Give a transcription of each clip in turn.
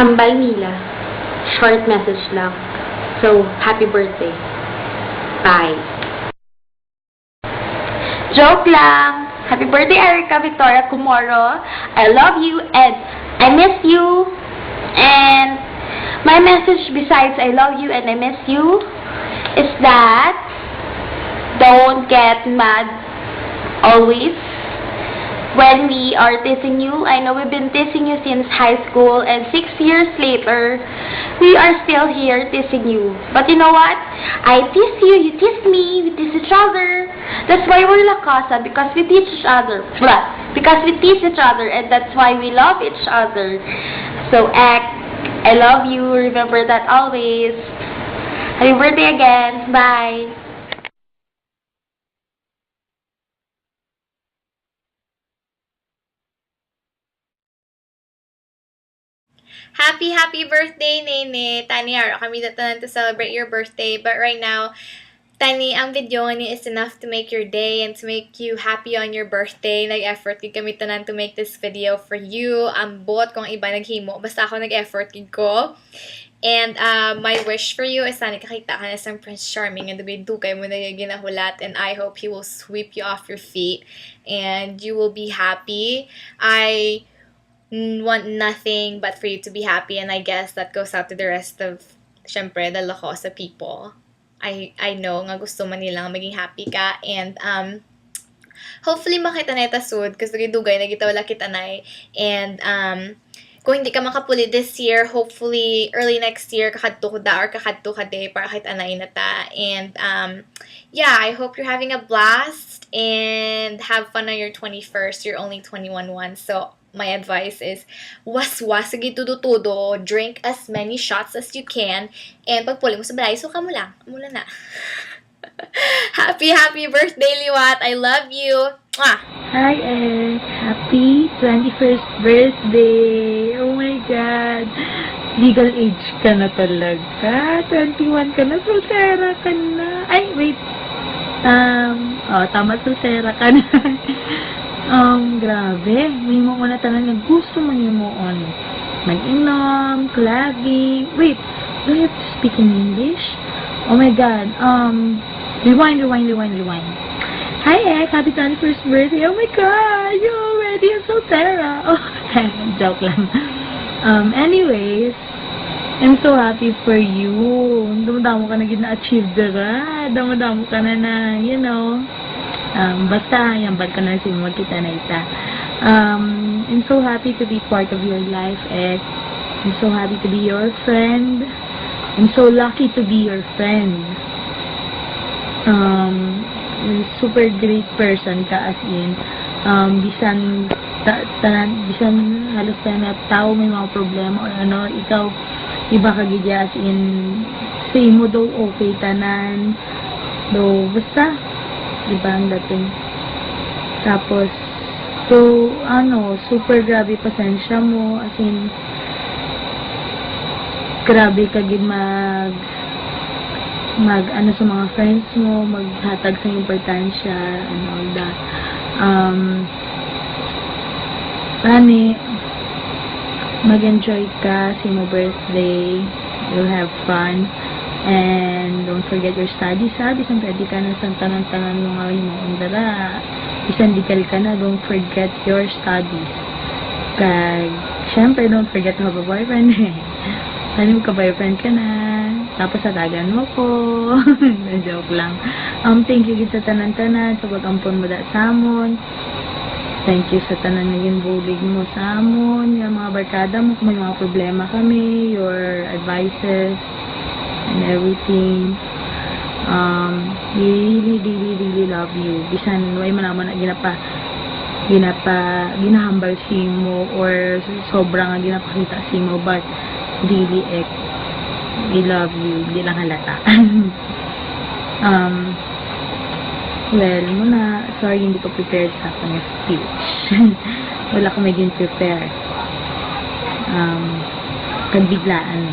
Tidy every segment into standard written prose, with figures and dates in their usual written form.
Kambal Mila. Short message lang. So, happy birthday. Bye. Joke lang. Happy birthday, Erica Victoria Kumoro. I love you and I miss you. And my message besides I love you and I miss you is that don't get mad always when we are teasing you. I know we've been teasing you since high school, and 6 years later, we are still here teasing you. But you know what? I tease you, you tease me, we tease each other. That's why we're La Casa, because we teach each other. Because we tease each other, and that's why we love each other. So, I love you. Remember that always. Happy birthday again. Bye. Happy birthday, Nene! Tani, araw kami datanan to celebrate your birthday. But right now, Tani, ang video ni is enough to make your day and to make you happy on your birthday. Nag-effort kid kami tanan to make this video for you. Ang buot kung iba naghimo. Basta ako nag-effort kid ko. And my wish for you is sana kakita ka na sa Prince Charming and dugay mo na yung ginahulat, and I hope he will sweep you off your feet and you will be happy. I want nothing but for you to be happy, and I guess that goes out to the rest of, syempre, the La Cosa people. I know nga gusto man nilang maging happy ka, and hopefully makita na ita soon kasi dugay na kita wala kita na, and kung hindi ka makapuli this year, hopefully early next year kakadto ko da or kakadto ka day para kahit anay na ta. And yeah, I hope you're having a blast and have fun on your 21st. You're only 21 once, so my advice is was-was, sige tudo-tudo, drink as many shots as you can, and pagpuli mo sa balay, suka mo lang, mula na. Happy birthday, Liwat! I love you! Mwah! Hi, Ed! Happy 21st birthday! Oh my God! Legal age ka na talaga. 21 ka na, soltera ka na. Ay, wait! Tama, soltera ka na. Grabe. May mo na talaga gusto mo niyo mo on. Mag-inom, clubbing. Wait, do you have to speak in English? Oh my God. Rewind. Hi, Ek. Happy 21st birthday. Oh my God. You already a soltera. Oh, joke lang. Anyways, I'm so happy for you. Damo ka na gina-achieve, diba? Damo ka na, you know. Basta, yung bad ka na si magkita na ita. I'm so happy to be part of your life, Ed. I'm so happy to be your friend. I'm so lucky to be your friend. Super great person ka, as in. Bisan halos na tao may mga problema or ano, ikaw, iba ka gidya, as in, say mo daw okay tanan. Do, basta, iba ang dating. Tapos, so, super grabe pasensya mo, as in, grabe ka gid mag sa mga friends mo, maghatag sa importansya, and all that. Mag-enjoy ka sa mo birthday, you'll have fun, and don't forget your studies, ha? Bisan pwede ka na sa tanan-tanan mga mo, andara, bisan di ka na, don't forget your studies. Kag, syempre, don't forget to have a boyfriend, Sana magka-boyfriend ka na. Tapos satagan mo ko. Joke lang. Thank you sa tanan-tanan sa pag-ampon mo da sa amon. Thank you sa tanan naging bulig mo sa amon. Yung mga barkada mo, kung may mga problema kami, your advices, and everything. We really love you. Bisan, way man naman na ginahambal si mo, or sobrang ginapakita si mo, but really, we love you. Hindi lang halata. Well, muna, sorry, hindi ko prepared sa aking speech. Wala ko maging prepare. Kagbiglaan.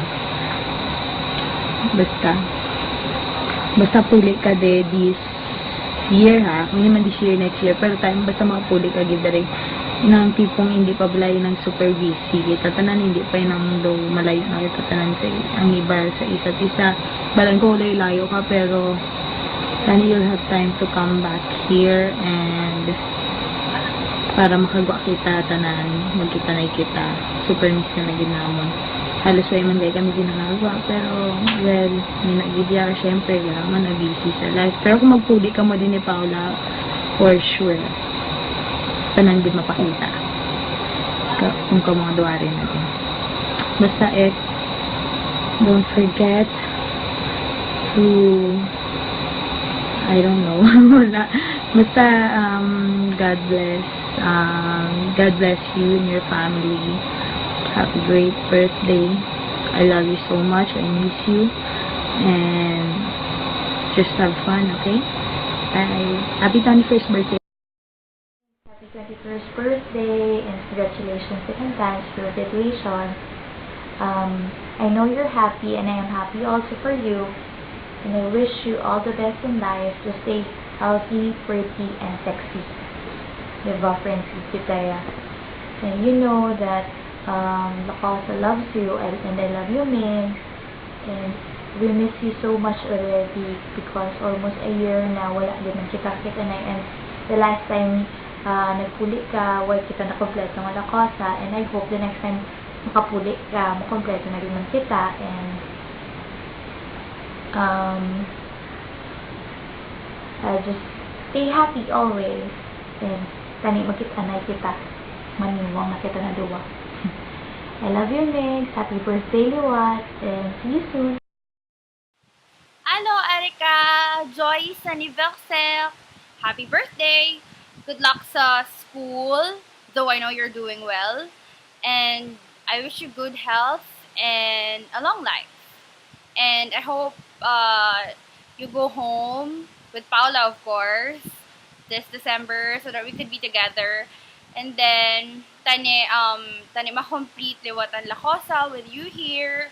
Basta puli ka this year, ha? Kung naman this year, next year, pero time, basta makapuli ka, give the ring. ng tipong hindi pa balay ng super busy. Kita tanan, hindi pa nang do malayo na kita tanan sa ang iba sa isa't isa. Balang ko layo ka, pero sana you'll have time to come back here and para makagwa kita tanan, magkita na kita. Super miss ka na ginamon. Halos way man kami ginagawa, pero well, may nagidya, syempre man na busy sa life. Pero kung magpuli ka mo din ni Paula, for sure tanan din mapakita kung mga duwarin natin. Basta don't forget to I don't know basta God bless you and your family. Have a great birthday. I love you so much. I miss you, and just have fun, okay? Bye. Happy 21st birthday. Happy 21st birthday and congratulations in advance for your graduation. I know you're happy and I am happy also for you, and I wish you all the best in life to stay healthy, pretty, and sexy. Diba, Francis Pitaya? And you know that Lakosa loves you and I love you, Ming, and we miss you so much already because almost a year na wala din man kita-kita na, and the last time nagpuli ka, wala kita na kompleto ng Lakosa, and I hope the next time makapuli ka, makompleto na rin man kita, and just stay happy always, and tani magkita na kita, maniwang na kita na duwa. I love you, Mix. Happy birthday, Liwat, and see you soon. Hello, Erica! Joyce anniversaire! Happy birthday! Good luck sa school, though I know you're doing well. And I wish you good health and a long life. And I hope you go home with Paula, of course, this December so that we could be together. And then, tani ma-complete Liwatan Lakosa with you here.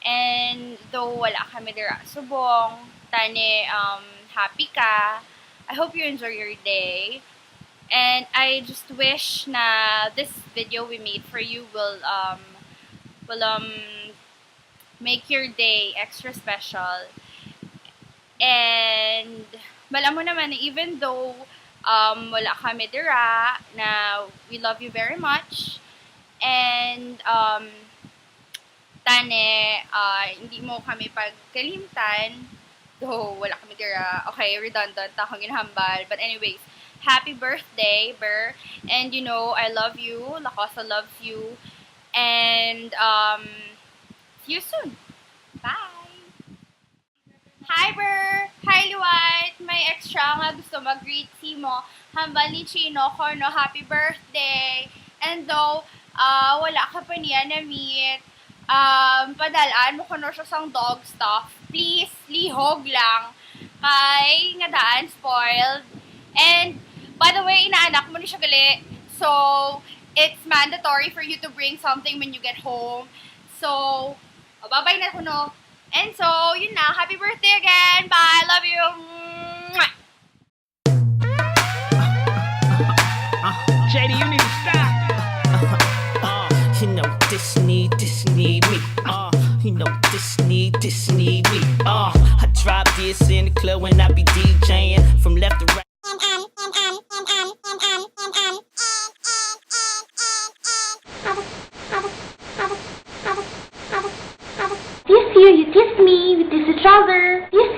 And though wala kami dira subong, tani happy ka. I hope you enjoy your day. And I just wish na this video we made for you will make your day extra special. And malam mo naman na even though wala kami dira, na we love you very much. And tane hindi mo kami pagkalimtan, though wala kami dira. Okay, redundant akong ginahambal, but anyways, happy birthday, Ber, and you know I love you, Lakosa loves you, and see you soon. Bye. Hi, Ber! Hi, Liwat! May extra nga gusto mag-greet si mo. Hambal ni Chino ko, no? Happy birthday! And though, wala ka pa niya na-meet, padalaan mo ko no siya sang dog stuff. Please, lihog lang. Kay nga daan, spoiled. And, by the way, inaanak mo ni siya gali. So, it's mandatory for you to bring something when you get home. So, bye-bye na ko, no? And so, yun na. Happy birthday again. Bye. Love you. Mwah. JD, you need to stop. You know this need me. You know this need me. I drop this in the club when I be DJing from left to right. You tease me, we tease each other. Yes,